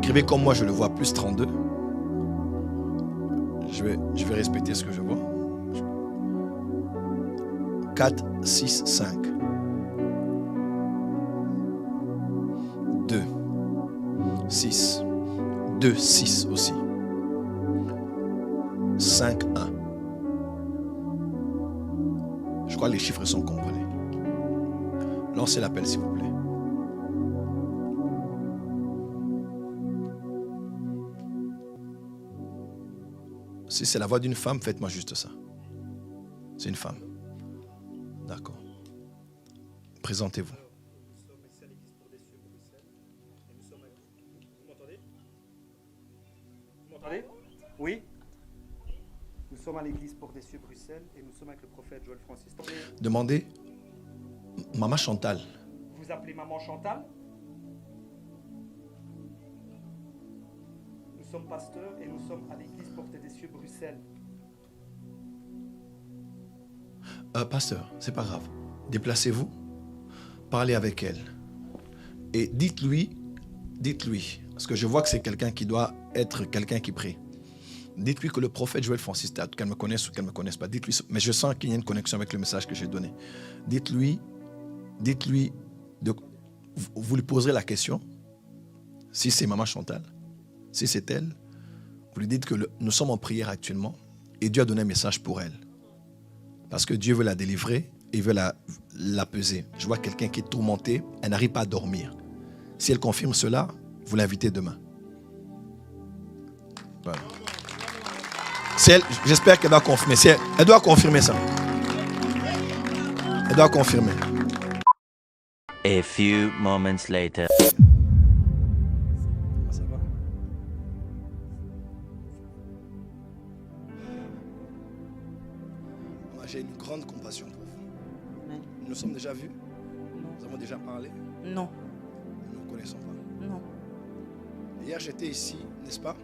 écrivez comme moi je le vois, plus 32. Je vais respecter ce que je vois. 4, 6, 5. 2, 6. 2, 6 aussi. 5, 1. Je crois que les chiffres sont complets. Lancez l'appel s'il vous plaît. Si c'est la voix d'une femme, faites-moi juste ça. C'est une femme. D'accord. Présentez-vous. Vous m'entendez? Oui. Nous sommes à l'église Porte des Cieux, Bruxelles, et nous sommes avec le prophète Joël Francis. Demandez Maman Chantal. Vous appelez Maman Chantal? Nous sommes pasteurs et nous sommes à l'église Porte des Cieux, Bruxelles. Pasteur, c'est pas grave. Déplacez-vous, parlez avec elle. Et dites-lui, parce que je vois que c'est quelqu'un qui doit être quelqu'un qui prie. Dites-lui que le prophète Joël Francis, qu'elle me connaisse ou qu'elle ne me connaisse pas, dites-lui, mais je sens qu'il y a une connexion avec le message que j'ai donné. Dites-lui, vous lui poserez la question, si c'est Maman Chantal, si c'est elle, vous lui dites que nous sommes en prière actuellement et Dieu a donné un message pour elle. Parce que Dieu veut la délivrer et veut la peser. Je vois quelqu'un qui est tourmenté, elle n'arrive pas à dormir. Si elle confirme cela, vous l'invitez demain. Voilà. J'espère qu'elle doit confirmer. Elle doit confirmer ça. Elle doit confirmer. A few moments later. Ça va? J'ai une grande compassion pour vous. Amen. Nous nous sommes déjà vus? Non. Nous avons déjà parlé? Non. Nous ne nous connaissons pas. Non. Hier, j'étais ici, n'est-ce pas?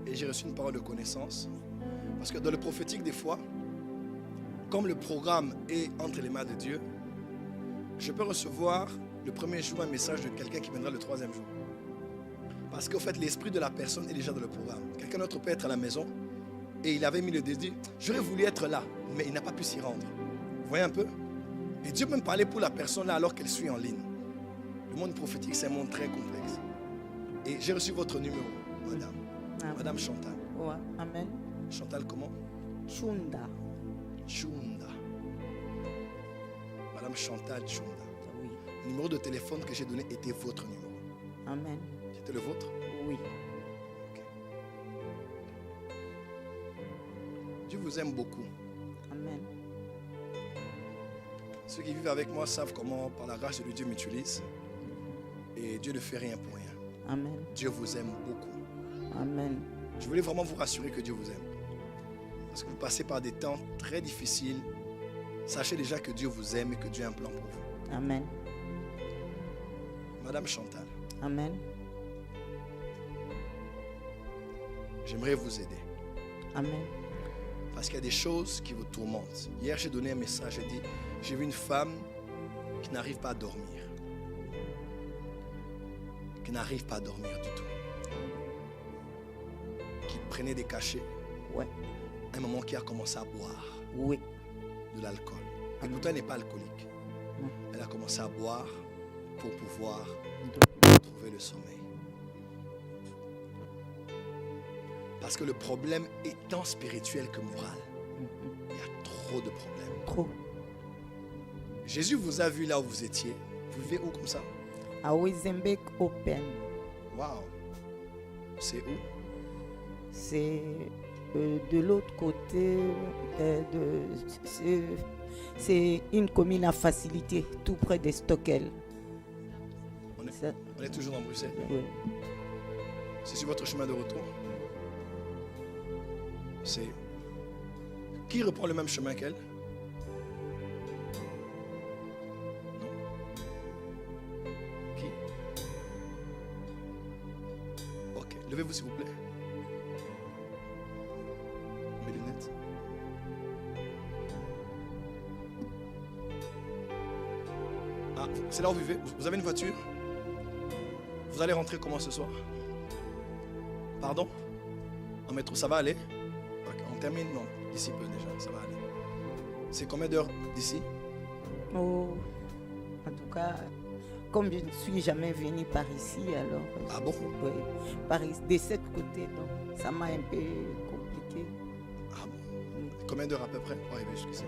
Et j'ai reçu une parole de connaissance. Parce que dans le prophétique, des fois, comme le programme est entre les mains de Dieu, je peux recevoir le premier jour un message de quelqu'un qui viendra le troisième jour. Parce qu'au fait, l'esprit de la personne est déjà dans le programme. Quelqu'un d'autre peut être à la maison et il avait mis le désir. J'aurais voulu être là, mais il n'a pas pu s'y rendre. Vous voyez un peu? Et Dieu peut me parler pour la personne là alors qu'elle suit en ligne. Le monde prophétique, c'est un monde très complexe. Et j'ai reçu votre numéro, madame. Amen. Madame Chantal. Ouais. Amen. Chantal comment? Chunda. Chunda. Madame Chantal Chunda. Oui. Le numéro de téléphone que j'ai donné était votre numéro. Amen. C'était le vôtre? Oui. Ok. Dieu vous aime beaucoup. Amen. Ceux qui vivent avec moi savent comment, par la grâce de Dieu, m'utilise. Et Dieu ne fait rien pour rien. Amen. Dieu vous aime beaucoup. Amen. Je voulais vraiment vous rassurer que Dieu vous aime. Parce que vous passez par des temps très difficiles. Sachez déjà que Dieu vous aime et que Dieu a un plan pour vous. Amen. Madame Chantal, Amen. j'aimerais vous aider. Amen. Parce qu'il y a des choses qui vous tourmentent. Hier, j'ai donné un message, j'ai dit, j'ai vu une femme qui n'arrive pas à dormir. Qui n'arrive pas à dormir du tout. Qui prenait des cachets. Ouais. Un moment qui a commencé à boire Oui. de l'alcool. Et pourtant, elle n'est pas alcoolique. Non. Elle a commencé à boire pour pouvoir trouver le sommeil. Parce que le problème est tant spirituel que moral. Il y a trop de problèmes. Trop. Jésus vous a vu là où vous étiez. Vous vivez où comme ça? À Wizembek Open. Waouh! C'est où? C'est de l'autre côté c'est une commune à facilité, tout près de Stockel. On est toujours dans Bruxelles. Oui. C'est sur votre chemin de retour. C'est... Qui reprend le même chemin qu'elle? Non? Qui? Ok. Levez-vous s'il vous plaît. Mes lunettes. Ah, c'est là où vous vivez? Vous avez une voiture? Vous allez rentrer comment ce soir? Pardon? En métro, ça va aller? Ok, on termine? Non, d'ici peu déjà, ça va aller. C'est combien d'heures d'ici? Oh, en tout cas, comme je ne suis jamais venue par ici, alors... Ah bon? Oui, par ici, de ce côté, donc ça m'a un peu compliqué. Ah bon? Oui. Combien d'heures à peu près pour arriver jusqu'ici?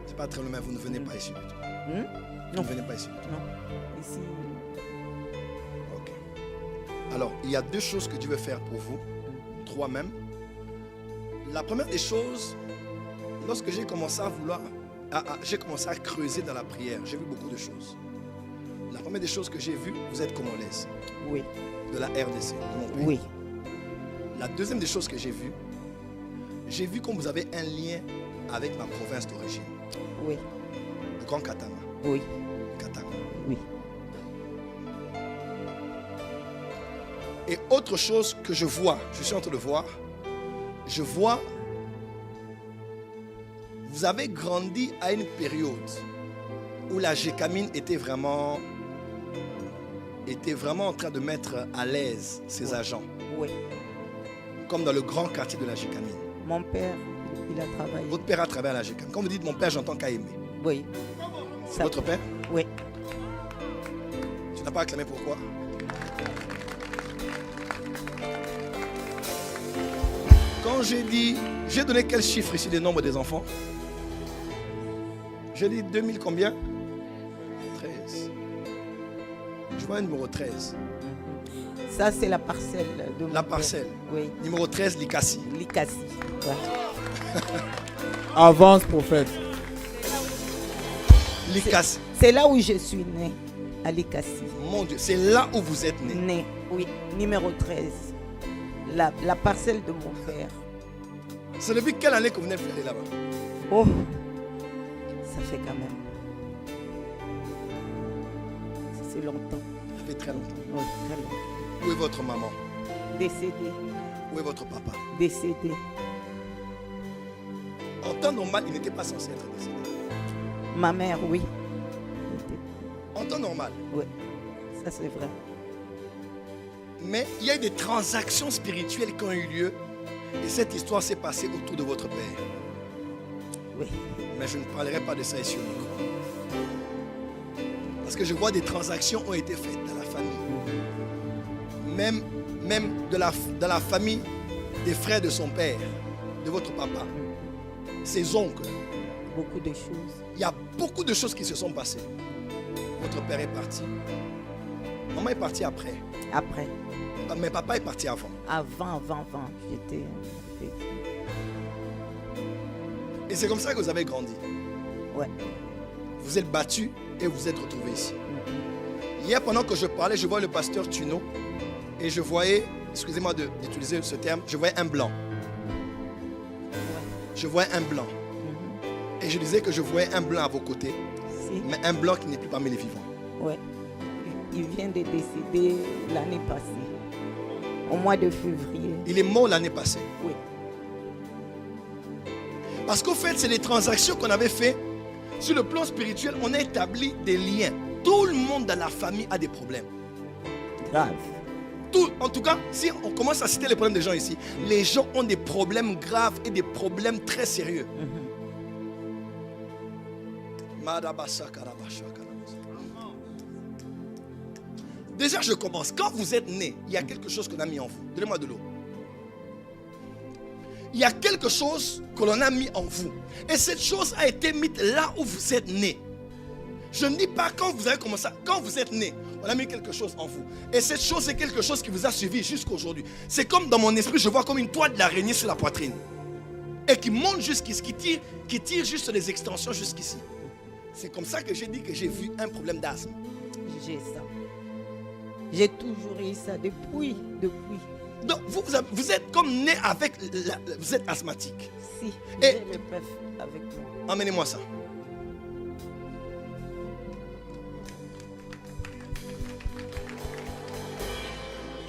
C'est pas très loin, mais vous ne venez pas ici du tout. Vous Non, ne venez pas ici du tout. non, ici, Ok. Alors, il y a 2 choses que Dieu veut faire pour vous. 3 même. La première des choses, lorsque j'ai commencé à vouloir, j'ai commencé à creuser dans la prière, j'ai vu beaucoup de choses. La première des choses que j'ai vues, vous êtes congolaise, oui, de la RDC, de mon pays. oui, La deuxième des choses que j'ai vu comme vous avez un lien avec ma province d'origine, oui, le Grand Katanga. oui, Katanga. oui, Et autre chose que je vois, je suis en train de voir, je vois, vous avez grandi à une période où la Gécamine était vraiment en train de mettre à l'aise ses agents, oui. comme dans le grand quartier de la Gécamine. Mon père, il a travaillé. Votre père a travaillé à la Gécamine. Quand vous dites mon père, j'entends Kaïmé. Oui. C'est votre père? Oui. Tu n'as pas acclamé pourquoi? Quand j'ai donné quel chiffre ici des nombres des enfants? J'ai dit 2000 combien? 13. Je vois un numéro 13. Ça, c'est la parcelle de mon La père. parcelle. Oui, Numéro 13, Likassi. Likassi. Ouais. Avance, prophète. Likassi. C'est là où je suis né, à Likassi. Mon Dieu, c'est là où vous êtes né. Né, oui, numéro 13. La parcelle de mon père. C'est depuis quelle année que vous venez faire là-bas? Oh, ça fait quand même. C'est longtemps. Ça fait très longtemps. Oui, très longtemps. Où est votre maman? Décédé, Où est votre papa? décédé. En temps normal, il n'était pas censé être décédé. Ma mère, oui. En temps normal. Oui, ça c'est vrai. Mais il y a eu des transactions spirituelles qui ont eu lieu. Et cette histoire s'est passée autour de votre père. Oui, Mais je ne parlerai pas de ça ici au micro. Parce que je vois des transactions ont été faites dans la famille. Même dans la famille des frères de son père, de votre papa, ses oncles. beaucoup de choses. Il y a beaucoup de choses qui se sont passées. Votre père est parti. Maman est partie après. Après, Mais papa est parti avant. avant, j'étais... Et c'est comme ça que vous avez grandi. Ouais. Vous êtes battu et vous êtes retrouvé ici. Hier, pendant que je parlais, je vois le pasteur Tuno et je voyais, excusez-moi d'utiliser ce terme, je voyais un blanc. Je voyais un blanc. Et je disais que je voyais un blanc à vos côtés, Si, mais un blanc qui n'est plus parmi les vivants. ouais. Il vient de décéder l'année passée, au mois de février. Il est mort l'année passée. Oui, Parce qu'au fait, c'est des transactions qu'on avait fait sur le plan spirituel. On a établi des liens. Tout le monde dans la famille a des problèmes. grave. En tout cas, si on commence à citer les problèmes des gens ici, les gens ont des problèmes graves et des problèmes très sérieux. Déjà, je commence. Quand vous êtes né, il y a quelque chose qu'on a mis en vous. Donnez-moi de l'eau. Il y a quelque chose que l'on a mis en vous. Et cette chose a été mise là où vous êtes né. Je ne dis pas quand vous avez commencé, quand vous êtes né, on a mis quelque chose en vous. Et cette chose, c'est quelque chose qui vous a suivi jusqu'à aujourd'hui. C'est comme dans mon esprit, je vois comme une toile d'araignée sur la poitrine. Et qui monte jusqu'ici, qui tire juste les extensions jusqu'ici. C'est comme ça que j'ai dit que j'ai vu un problème d'asthme. J'ai ça. J'ai toujours eu ça depuis. Donc vous êtes comme né avec, vous êtes asthmatique. Si, Et- j'ai le PEF avec moi. Emmenez-moi ça.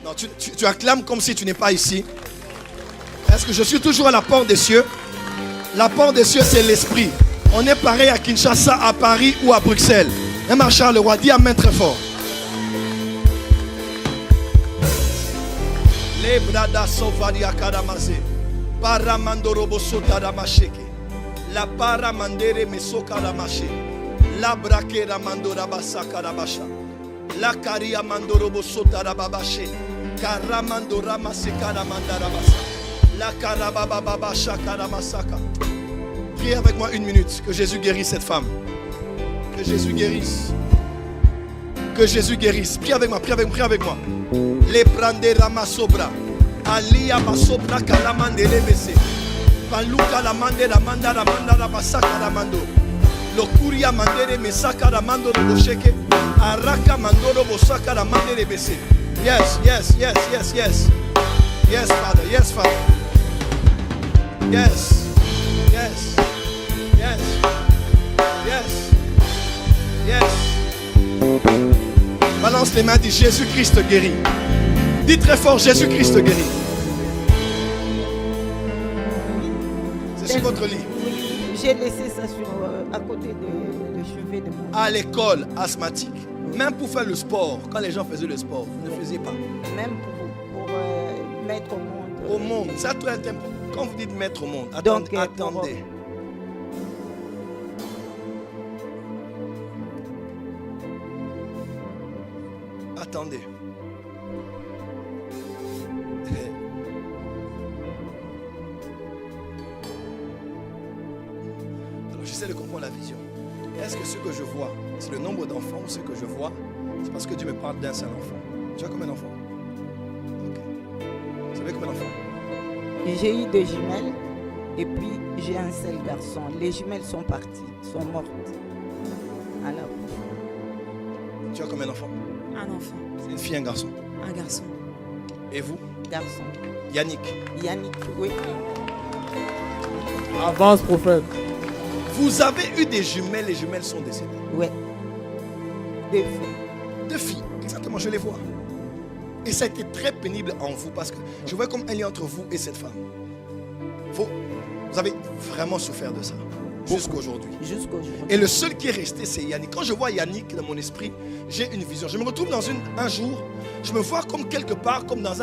Non, tu acclames comme si tu n'es pas ici. Est-ce que je suis toujours à la porte des cieux? La porte des cieux, c'est l'esprit. On est pareil à Kinshasa, à Paris ou à Bruxelles. Un Charles Leroy, dis amen très fort. Le brada sovaria karamase. Paramandorobo sotaramasheke. La paramandere mesoka ramache. La brakera mandora basaka rabasha. La karia mandorobo sotarababashe. Karamandora maseka ramandarabasa. La karabababasha karamasaka. Priez avec moi 1 minute que Jésus guérisse cette femme. Que Jésus guérisse. Que Jésus guérisse. Priez avec moi, priez avec moi. Le prende ramasobra. Alia basobra kalamandele bese. Paluka la mande la manda la manda la basaka la mando. Lokuria mandere mesaka la mando robo sheke. Araka mandoro bosaka la mandere bese. Yes, yes, yes, yes, yes. Yes, Father, yes, Father. Yes, yes, yes, yes, yes. Balance les mains, dis Jésus-Christ guérit. Dis très fort, Jésus-Christ guérit. C'est sur votre lit. J'ai laissé ça à côté de chevet de mon. À l'école asthmatique, même pour faire le sport, quand les gens faisaient le sport, vous ne faisiez pas. Même pour mettre au monde. Au monde, ça doit être important. Quand vous dites mettre au monde, Donc, attendez. Attendez. Alors j'essaie de comprendre la vision. Est-ce que ce que je vois, c'est le nombre d'enfants ou ce que je vois, c'est parce que Dieu me parle d'un seul enfant? Tu as combien d'enfants? Ok. Vous avez combien d'enfants? J'ai eu 2 jumelles et puis j'ai un seul garçon. Les jumelles sont parties, sont mortes. Alors, Tu as combien d'enfants? Un enfant, C'est une fille, un garçon. un garçon. Et vous? garçon. Yannick. Yannick, oui. Avance, prophète. Vous avez eu des jumelles, les jumelles sont décédées. Ouais. 2 filles. 2 filles, exactement, je les vois. Et ça a été très pénible en vous parce que je vois comme un lien entre vous et cette femme. Vous avez vraiment souffert de ça jusqu'à aujourd'hui. Jusqu'aujourd'hui. Et le seul qui est resté, c'est Yannick. Quand je vois Yannick dans mon esprit, j'ai une vision. Je me retrouve dans un jour, je me vois comme quelque part, comme dans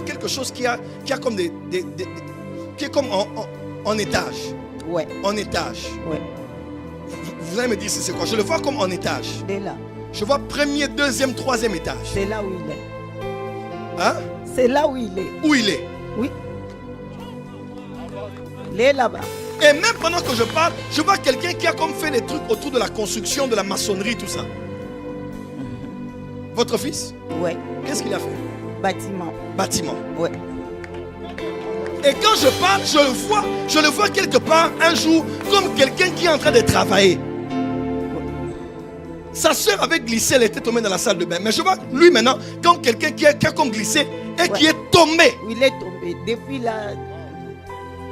quelque chose qui a comme qui est comme en étage. Ouais. En étage. Ouais. Vous allez me dire c'est quoi? Je le vois comme en étage. C'est là. Je vois 1er, 2e, 3e étage. C'est là où il est. Hein? C'est là où il est. Où il est? Oui. Il est là-bas. Et même pendant que je parle, je vois quelqu'un qui a comme fait des trucs autour de la construction, de la maçonnerie, tout ça. Votre fils? Ouais. Qu'est-ce qu'il a fait? Bâtiment. Bâtiment. Ouais. Et quand je parle, je le vois quelque part un jour comme quelqu'un qui est en train de travailler. Sa soeur avait glissé, elle était tombée dans la salle de bain. Mais je vois lui maintenant comme quelqu'un qui a comme glissé et qui est tombé. Il est tombé. Depuis là.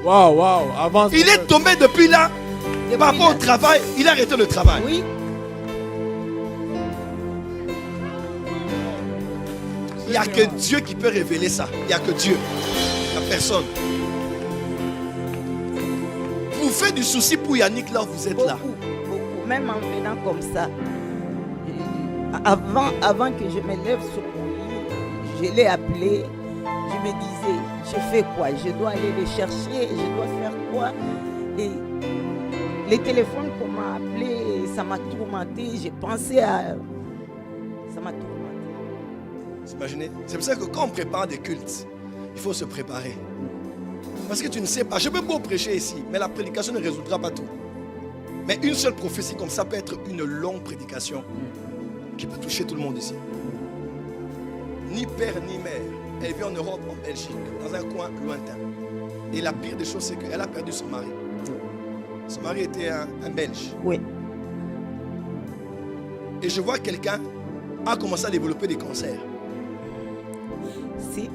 Waouh, waouh, avance. Il est tombé depuis là. Depuis Par rapport là. au travail, il a arrêté le travail. Oui. Il n'y a que Dieu qui peut révéler ça. Il n'y a que Dieu. Il n'y a personne. Vous faites du souci pour Yannick là où vous êtes là. Beaucoup, beaucoup. Même en venant comme ça. Avant que je me lève sur mon lit, je l'ai appelé. Je me disais, je fais quoi? Je dois aller le chercher, je dois faire quoi? Et les téléphones qu'on m'a appelé, ça m'a tourmenté. J'ai pensé à... Ça m'a tourmenté. Vous imaginez? C'est pour ça que quand on prépare des cultes, il faut se préparer. Parce que tu ne sais pas. Je peux beau prêcher ici, mais la prédication ne résoudra pas tout. Mais une seule prophétie comme ça peut être une longue prédication qui peut toucher tout le monde ici. Ni père ni mère. Elle vit en Europe, en Belgique, dans un coin lointain. Et la pire des choses, c'est qu'elle a perdu son mari. Son mari était un Belge. Oui. Et je vois quelqu'un a commencé à développer des cancers. Si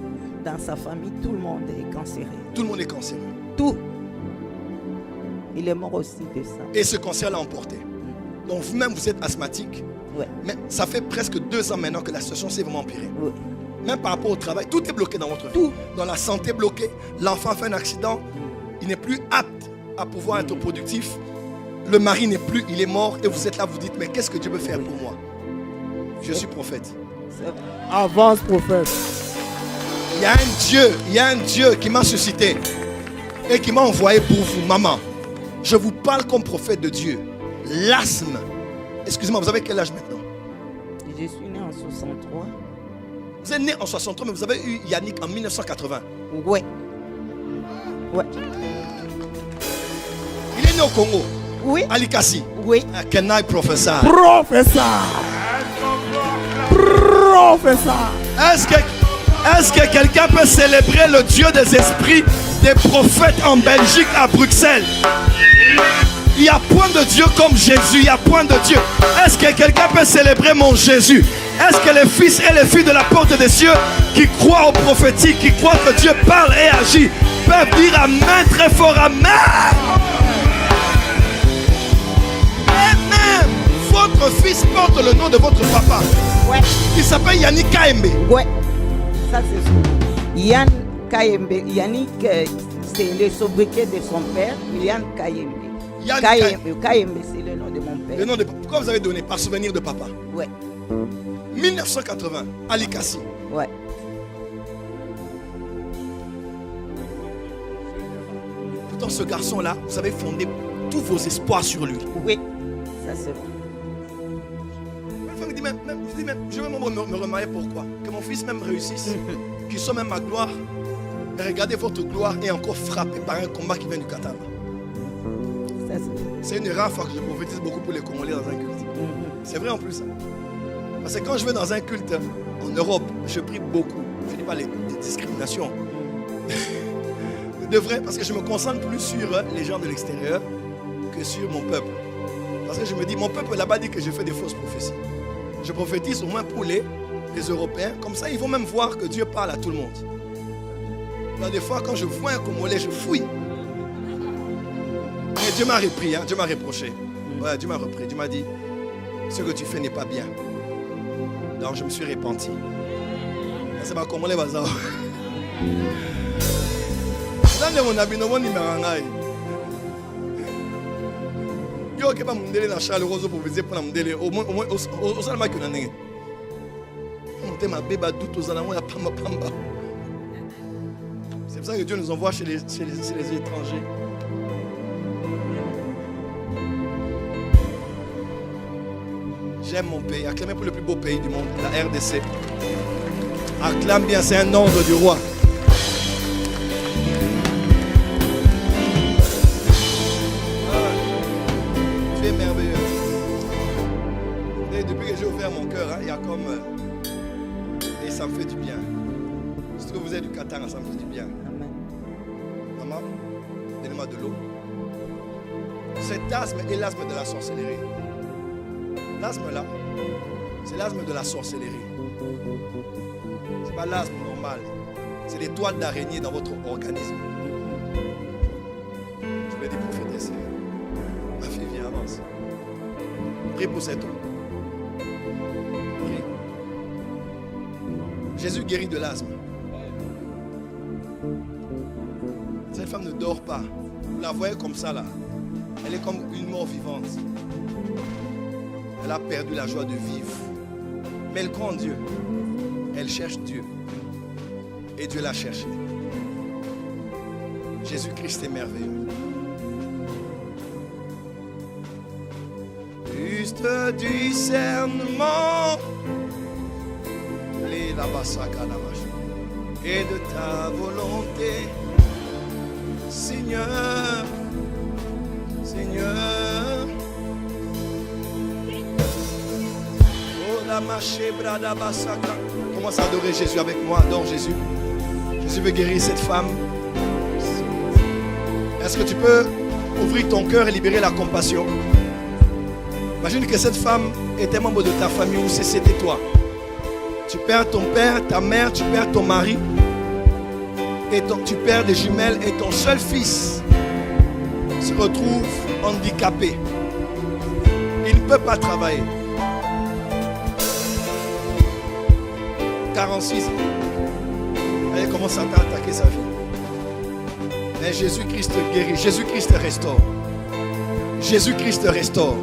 dans sa famille, tout le monde est cancéreux. Tout le monde est cancéreux. Tout. Il est mort aussi de ça. Et ce cancer l'a emporté. Donc vous-même, vous êtes asthmatique. Ouais. Mais ça fait presque 2 ans maintenant que la situation s'est vraiment empirée. Oui. Même par rapport au travail, tout est bloqué dans votre vie. Tout. Dans la santé bloquée, l'enfant fait un accident, il n'est plus apte à pouvoir être productif. Le mari n'est plus, il est mort et vous êtes là, vous dites, mais qu'est-ce que Dieu peut faire pour moi? Je suis prophète. C'est- Avance, prophète. Il y a un Dieu qui m'a suscité et qui m'a envoyé pour vous, maman. Je vous parle comme prophète de Dieu. L'asthme. Excusez-moi, vous avez quel âge maintenant? Je suis né en 63. Vous êtes né en 63, mais vous avez eu Yannick en 1980. Ouais. Ouais. Il est né au Congo. Oui. À Likasi. Oui. Can I prophesy? Professeur. Professeur. Est-ce que quelqu'un peut célébrer le Dieu des esprits des prophètes en Belgique, à Bruxelles? Il n'y a point de Dieu comme Jésus. Il n'y a point de Dieu. Est-ce que quelqu'un peut célébrer mon Jésus? Est-ce que les fils et les filles de la porte des cieux qui croient au prophétique, qui croient que Dieu parle et agit, peuvent dire Amen très fort? Amen. Amen. Votre fils porte le nom de votre papa. Ouais. Il s'appelle Yannick Kaembe. Ouais. Ça c'est son nom. Yann Kayembe. Yannick, c'est le sobriquet de son père. Yann Kayembe. Yann Kayembe, c'est le nom de mon père. Le nom de papa. Pourquoi vous avez donné? Par souvenir de papa. Ouais. 1980, à Likasi. Ouais. Pourtant, ce garçon-là, vous avez fondé tous vos espoirs sur lui. Oui. Ça c'est vrai. Je vais me remarier pourquoi? Que mon fils même réussisse, qu'il soit même à gloire. Et regardez votre gloire est encore frappée par un combat qui vient du Qatar. Ça c'est vrai. C'est une rare fois que je prophétise beaucoup pour les Congolais dans un culte. C'est vrai en plus. Parce que quand je vais dans un culte en Europe, je prie beaucoup. Je ne dis pas les discriminations. De vrai, parce que je me concentre plus sur les gens de l'extérieur que sur mon peuple. Parce que je me dis, mon peuple là-bas dit que je fais des fausses prophéties. Je prophétise au moins pour les Européens. Comme ça, ils vont même voir que Dieu parle à tout le monde. Là, des fois, quand je vois un Congolais, je fouille. Mais Dieu m'a repris, Dieu m'a reproché. Ouais, Dieu m'a repris. Dieu m'a dit, ce que tu fais n'est pas bien. Donc, je me suis repenti. C'est pas Congolais, bazar. Dans mon habit, non, numéro un. Yo ke ba mundele na chaleureuse pour viser pour la mundele au moins au salama que nané monter ma bébé doute aux alamans ya pamba pamba. C'est pour ça que Dieu nous envoie chez les étrangers. J'aime mon pays. Acclamez pour le plus beau pays du monde, la RDC. Acclame bien, c'est un ordre du roi. Merveilleux. Et depuis que j'ai ouvert mon cœur, il y a comme... et ça me fait du bien. Parce que vous êtes du Qatar, ça me fait du bien. Amen. Maman, donnez-moi de l'eau. Cet asthme est l'asthme de la sorcellerie. L'asthme là, c'est l'asthme de la sorcellerie. Ce n'est pas l'asthme normal. C'est des toiles d'araignée dans votre organisme. Je vais dire prophétesse. Ma fille, viens, avance. Prie pour cet homme. Prie. Jésus guérit de l'asthme. Cette femme ne dort pas. Vous la voyez comme ça là. Elle est comme une mort vivante. Elle a perdu la joie de vivre. Mais elle croit en Dieu. Elle cherche Dieu. Et Dieu l'a cherché. Jésus-Christ est merveilleux. Juste discernement et de ta volonté, Seigneur, Seigneur. Commence à adorer Jésus avec moi. Adore Jésus. Jésus veut guérir cette femme. Est-ce que tu peux ouvrir ton cœur et libérer la compassion? Imagine que cette femme était membre de ta famille ou c'était toi. Tu perds ton père, ta mère, tu perds ton mari. Et tu perds des jumelles et ton seul fils se retrouve handicapé. Il ne peut pas travailler. 46 ans. Elle commence à attaquer sa vie. Mais Jésus-Christ guérit. Jésus-Christ restaure. Jésus-Christ restaure.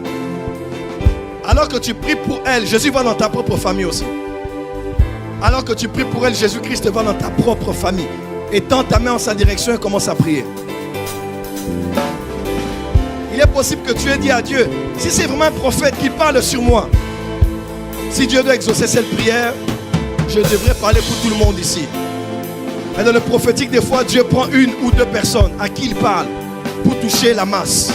Alors que tu pries pour elle, Jésus va dans ta propre famille aussi. Alors que tu pries pour elle, Jésus-Christ va dans ta propre famille. Et tends ta main en sa direction et commence à prier. Il est possible que tu aies dit à Dieu, si c'est vraiment un prophète qui parle sur moi, si Dieu doit exaucer cette prière, je devrais parler pour tout le monde ici. Mais dans le prophétique, des fois, Dieu prend une ou deux personnes à qui il parle pour toucher la masse.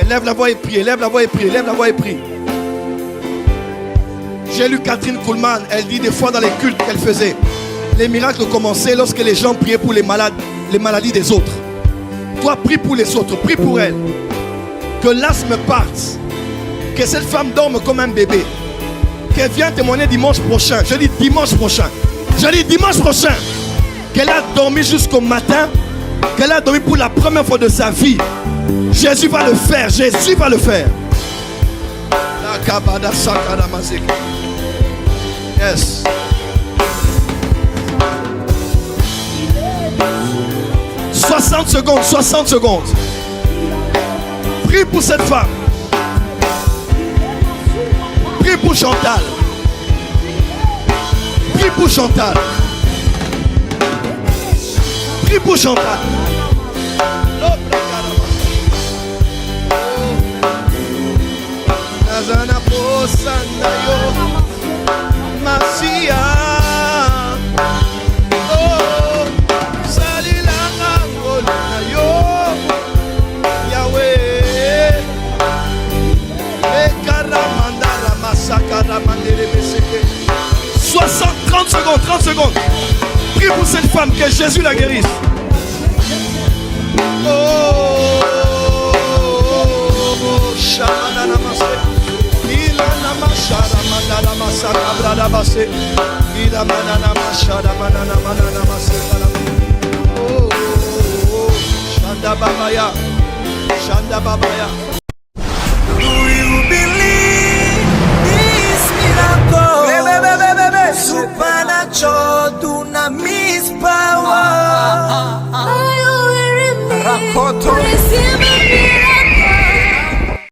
Et lève la voix et prie, lève la voix et prie, lève la voix et prie. J'ai lu Catherine Kuhlman, elle dit des fois dans les cultes qu'elle faisait, les miracles commençaient lorsque les gens priaient pour les malades, les maladies des autres. Toi, prie pour les autres, prie pour elle. Que l'asthme parte. Que cette femme dorme comme un bébé. Qu'elle vienne témoigner dimanche prochain. Je dis dimanche prochain. Je dis dimanche prochain. Qu'elle a dormi jusqu'au matin. Qu'elle a dormi pour la première fois de sa vie. Jésus va le faire. Jésus va le faire. Yes. « 60 secondes, 60 secondes. Prie pour cette femme. Prie pour Chantal. Prie pour Chantal. Prie pour Chantal. « 30 secondes, 30 secondes. Prie pour cette femme, que Jésus la guérisse. Shanda Babaya.